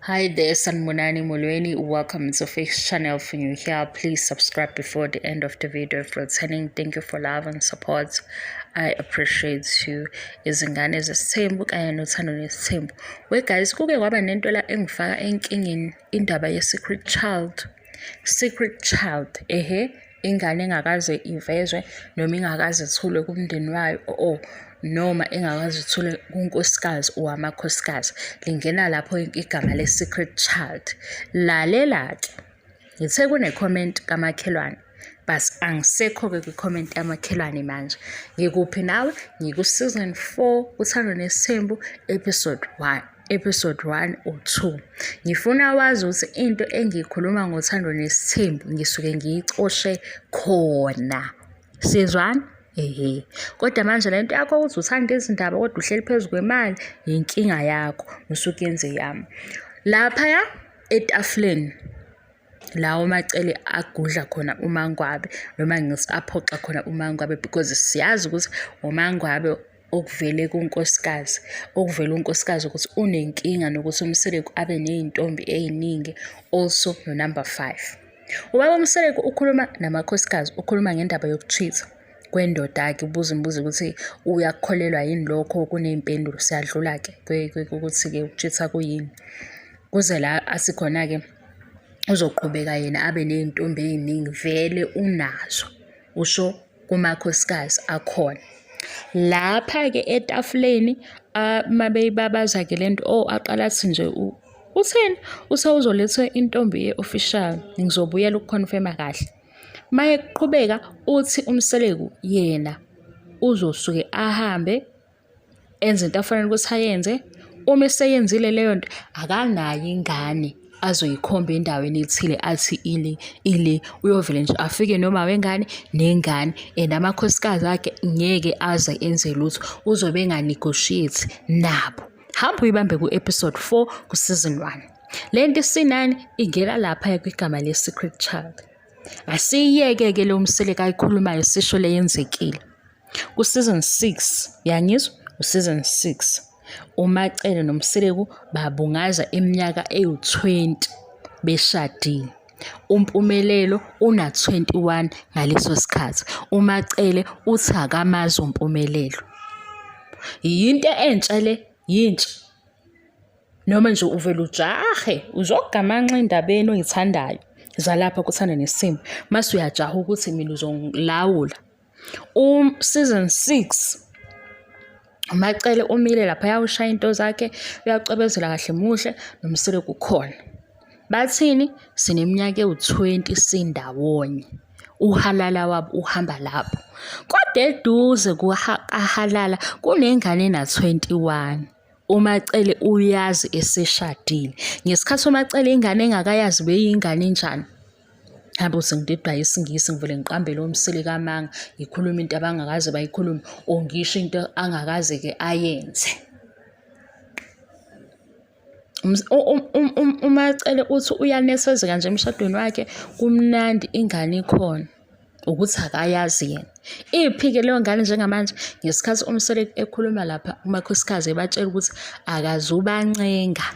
Hi there, Sanmunani Mulweni. Welcome to Face Channel. For you here, please subscribe before the end of the video. For returning, thank you for love and support. I appreciate you. Izingane Zesthembu kanye nothando Nesthembu. We guys, kuke kwaba nento la engifaka enkingeni indaba ye secret child. Secret child, ingane engakaze ivezwe noma ingakaze ithule kumndeni wayo noma engakaze ithule kunkosikazi owamakhosikazi lingena lapho igama le secret child. Lalela ke ngithe kune comment kamakhelwane bas angisekho ke comment yamakhelwane manje. Ngikuphi nawe? Ngiku season 4 Uthando Nesthembu episode 1 or 2. Ngifuna wazi ukuthi into engiyikhuluma ngothando nesithembu ngisuke ngiyicoshe khona. Sizwana? Kodwa manje lento yakho ukuthi uthanda izindaba kodwa uhleli phezu kwemali inkinga yakho, usuke yenze yami. Lapha etafuleni lawo Macele agudla khona uMangwabe noma ngithi aphoxa khona uMangwabe because siyazi ukuthi uMangwabe okuvele kunkosikazi unkosikazi ukuthi unenkinga nokuthi Mseleku abe nezintombi eziningi also no number 5. Ubaba Mseleku ukhuluma namakhosikazi, ukhuluma ngendaba yokucheat kwendoda yakhe, ubuza imbuzo ukuthi uyakholelwa yini lokho, kunezimpendulo siyadlula ke ukuthi ke ukucheatha kuyini. Kuze la asikhona ke uzoqhubeka yena abe nezintombi eziningi vele unazo. Usho kumakhosikazi akhona. Lapha ke etafuleni mabeyibabaza ke lento aqala athi nje utheni usawuzolethwa intombi official ngizobuyela ukuconfirma kahle. Maye kuqhubeka uthi uMseleku yena uzosuke ahambe enze into afanele ukuthi ayenze. Uma eseyenzile leyo nto akanayo ingane azoyikhomba endaweni ethile athi ile uyovela nje afike noma wengane nengane amakhosikazi akhe ngeke aze enze lutho, uzobe enganegotiate nabo. Hamba uyibambe ku episode 4 ku season 1. Lento C9 ingena lapha kwigama le secret child. Asiyeke ke lo Mseleku ayikhulumayo sisho leyenzekile. Ku season 6 yangizwa season 6 uMacele noMseleku babungaza iminyaka eyi-20 beshadile. Umpumelelo una 21 ngaleso sikhathi. uMacele uthi akamazi uMpumelelo. Yinto entsha le, yintsha. Noma nje uvela ujahe uzogamanxa indabeni oyithandayo zalapha kuthanda nesimo mase uyajaha ukuthi mina uzongilawula. Season 6 Macele umile lapha yawushaya into zakhe, uyacwebezela kahle muhle noMseleku khona. Bathini sineminyaka ewu-20 sindawonye. Uhalala wabo uhamba lapho. Kodwa eduze kuhalala kunengane na-21. uMacele uyazi eseshadile. Ngesikhathi uMacele ingane engakayazi beyingane enjani. Hamba usengidedwa isingisi ngivele ngiqambele uMseleku amanga ngikhuluma into abangakaze bayikhuluma ngisho into angakaze ke ayenze. uMacele uthi uyanesezeka nje emshadweni wakhe, kumnandi ingane ikhona ukuthi akayazi yena. Iphi-ke leyo ngane njengamanje ngesikhathi uMseleku ekhuluma lapha umakhosikazi ebatshela ukuthi akazubancenga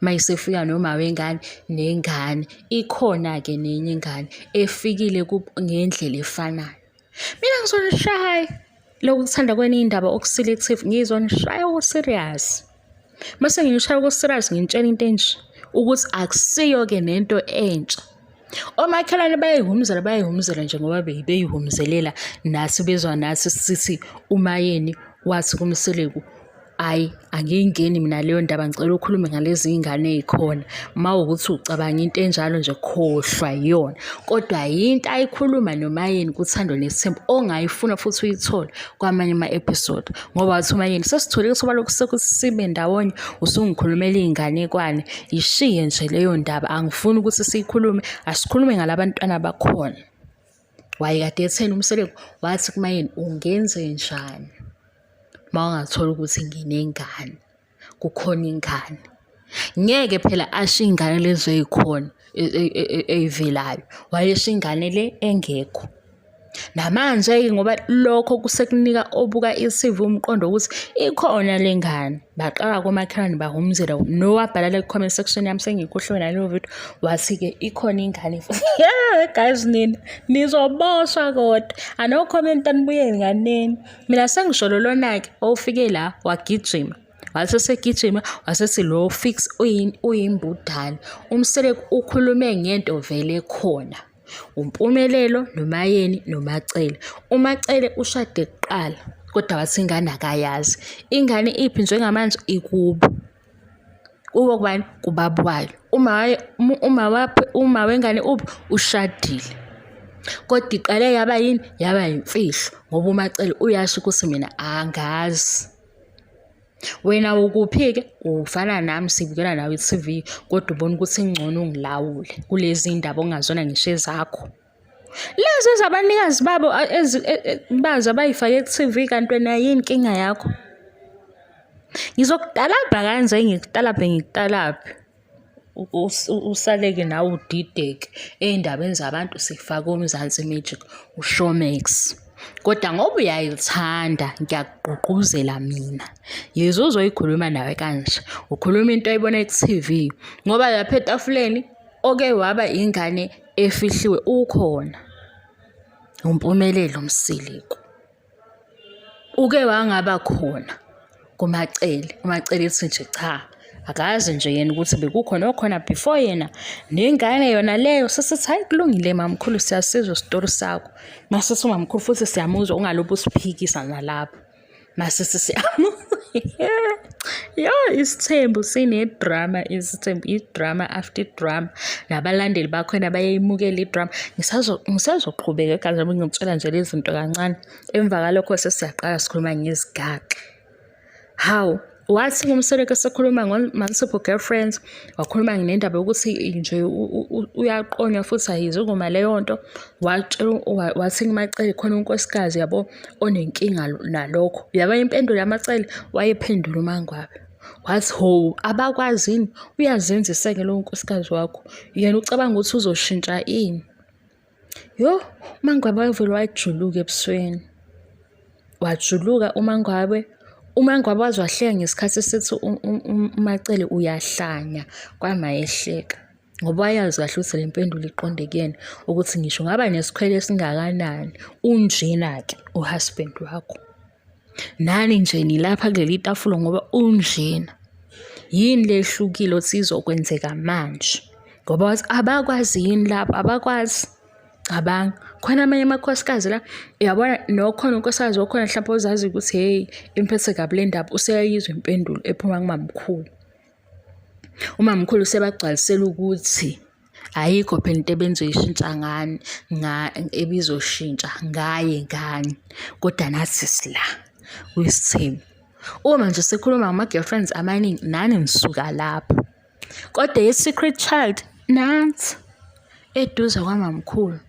mayisefika noma wengane nengane ikhona-ke nenye ingane efikile ngendlela efanayo. Mina ngizonishaya lokuthanda kweni indaba okuselective, ngizonishaya oku-serious. Mase ngishaya oku-serious ngintshela into enje ukuthi akusiyo-ke nento entsha. Omakhelwane bayihumzela nje ngoba beyihumzelela nathi bezwa nathi sithi umayeni wathi kuMseleku ayi angingeni mina leyo ndaba, ngicela ukhulume ngalezi ingane ezikhona. Mawukuthi ucabanga into enjalo nje khohlwa yona, kodwa yinto ayikhuluma nomayeni kuthando nesithembu ongayifuna futhi uyithole kwamanye ama-episode ngoba wathi umayeni sesithole ithuba lokuthi sibe ndawonye usungikhulumela iy'nganekwane. Ishiye nje leyo ndaba, angifuni ukuthi siyikhulume, asikhulume ngalabantwana bakhona. Wayekade etheni uMseleku? Wathi kumayeni ungenze njani ungathola ukuthi nginengane, kukhona ingane. Ngeke phela asho ingane lezo ezikhona eyivelayo, wayesho ingane le engekho. Namanje-ke ngoba lokho kusekunika obuka i-TV umqondo ukuthi ikhona le ngane. Baqala komakhelwane bahumuzela nowabhala le comment section yami sengiyikhohliwe naleyo video wathi-ke ikhona ingane guys nizoboshwa kodwa anokhomenta nibuye nganeni. Mina sengisho lona-ke ofike la wagijima wathi segijima wasethi lo fix uyimbudane. Umseleku ukhulume ngento vele khona. Umpumelelo noMayeni noMacele. uMacele ushade kuqala kodwa wathi ingane akayazi. Ingane iphi njengamanje ikubo. Kubo kubani? Kubaba wayo. Uma wengane uphi ushadile. Kodwa iqale yaba yini? Yaba yimfihlo ngoba uMacele uyasho ukuthi mina angazi. Wena ukuphi-ke? Ufana nami sibukela nawe i-TV kodwa ubona ukuthi ingcono ungilawule kulezi ndaba ongazona ngisho ezakho. Lezi zabanikazi babo baza bayifake ku-TV kanti wena yini inkinga yakho? Ngizokudalabha kanje ngikutalabhe. Usaleke nawe udideke ey'ndabeni zabantu sifake uMzansi Magic uShowmax. Kodwa ngoba uyayithanda ngiyakugqugquzela mina. Yize uzoyikhuluma nawe kanje. Ukhuluma into oyibona ku-TV ngoba lapha etafuleni oke waba ingane efihliwe ukhona. Umpumelelo Mseleku. Uke wangaba khona kuMacele. uMacele ethi nje cha. Akazi nje yena ukuthi bekukhona okhona before yena. Nengane yona leyo sesithi hayi kulungile mamkhulu siyasizwa isitori sakho. Masithi umamkhulu futhi siyamuzwa ungalobu usiphikisa nalapho. Masithi siyamuzwa. Yo isithembu sinedrama isithembu idrama after drama. Nabalandeli bakhona bayayimukela idrama. Ngisazoqhubeka kaze ngitshela nje lezi zinto kancane. Emva kalokho sesiyaqala sikhuluma ngezigaxa. How wathi uMseleku esekhuluma multiple girlfriends wakhuluma ngendaba yokuthi nje uyaqonya futhi ayizukuma leyo nto. Wathi kuMacele khona unkosikazi yabo onenkinga nalokho. Yaba impendulo yaMacele wayephendula uMangwabe. Wathi ho abakwazini uyazenziseke lo nkosikazi wakho. Yena ucabanga ukuthi uzoshintsha ini. Yo uMangwabe wavele wajuluka ebusweni. Wajuluka uMangwabe waze wahleka ngesikhathi esithi uMacele uyahlanya kwamayehleka ngoba wayazi kahle ukuthi le mpendulo iqonde kuyena ukuthi ngisho ngaba nesikhwele esingakanani unjena-ke uhusband wakho. Nani nje nilapha kuleli tafula ngoba unjena. Yini lehlukile othi izokwenzeka manje ngoba wathi abakwazi yini lapho abakwazi. Cabanga khona amanye amakhosikazi la uyabona nokhona unkosikazi okhona mhlawumbe uzazi ukuthi hey imphethe kabi le ndaba useyayizwa impendulo ephuma kumamkhulu. Umamkhulu sebagcwalisela ukuthi ayikho phela into ebenzoyishintsha ngani ebizoshintsha ngaye ngani kodwa nathi sila kwisithembu. Uma nje sekhuluma ngama-girlfriends amaningi nani nisuka lapho kodwa i-secret child nansi eduze kwamamkhulu.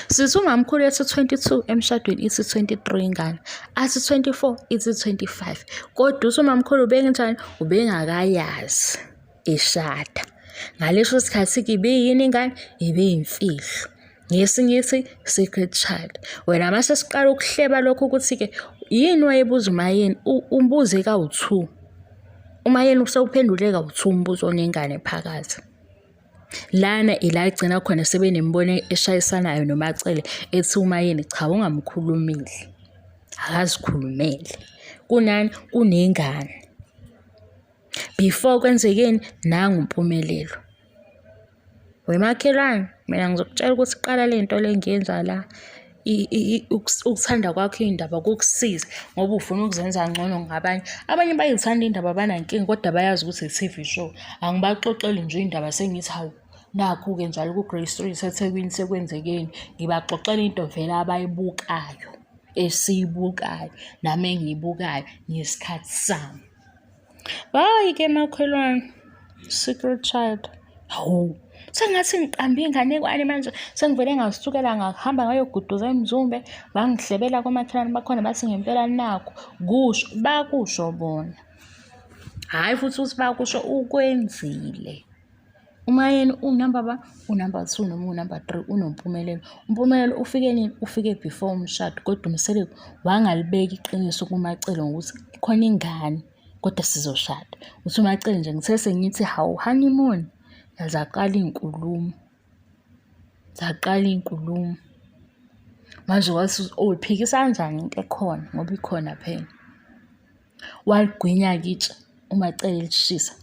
Sithi umamkhulu ethi 22 emshadweni ithi 23 ingane athi 24 ithi 25 kodwa uthi umamkhulu ubengenjani ubengakayazi eshada. Ngaleso sikhathi ibiyini ingane ibiyimfihlo. Ngesinye ithi secret child. Wena mase siqala ukuhleba lokho ukuthi-ke yini wayebuza uMayeni umbuze ka-2. uMayeni usewuphendule ka-2 umbuzo onengane phakathi. Lana ila igcina khona sebenembono eshayisanayo noMacele ethi uMayeni cha ungamkhulumile. Akazikhulumele. Kunani? Kunengane. Before kwenzekeni nanga umpumelelo. Wemakhelwane mina ngizokutshela ukuthi qala lento le ngiyenza la ukuthanda kwakho indaba kokusiza ngoba ufuna ukuzenza ngcono ngabanye. Abanye bayithanda indaba abanankinga kodwa bayazi ukuthi i-TV show. Angibaxoxeli nje indaba sengithi hawu nakho-ke njalo ku-Grey Street eThekwini sekwenzekeni. Ngibaxoxela into vele abayibukayo esiyibukayo nami engiyibukayo ngesikhathi sami. Hayi-ke makhelwane secret child. Hawu sengathi ngiqambe inganekwane manje sengivele ngasukela ngahamba ngayoguduza eMzumbe bangihlebela komakhelwane bakhona bathi ngempela nakho kusho bakusho bona. Hayi futhi ukuthi bakusho ukwenzile. Uma yena unumber 2 noma unumber 3 unompumelelo. Umpumelelo ufike nini? Ufike before umshado. Kodwa uMseleku wangalibeka iqiniso kuMacele ngokuthi khona ingane kodwa sizoshada. Uthi uMacele nje ngithe sengithi hawu honeymoon, zaqala iy'nkulumo. Manje wathi uyiphikisa kanjani into ekhona ngoba ikhona phela. Waligwinya-ke itshe uMacele elishisa.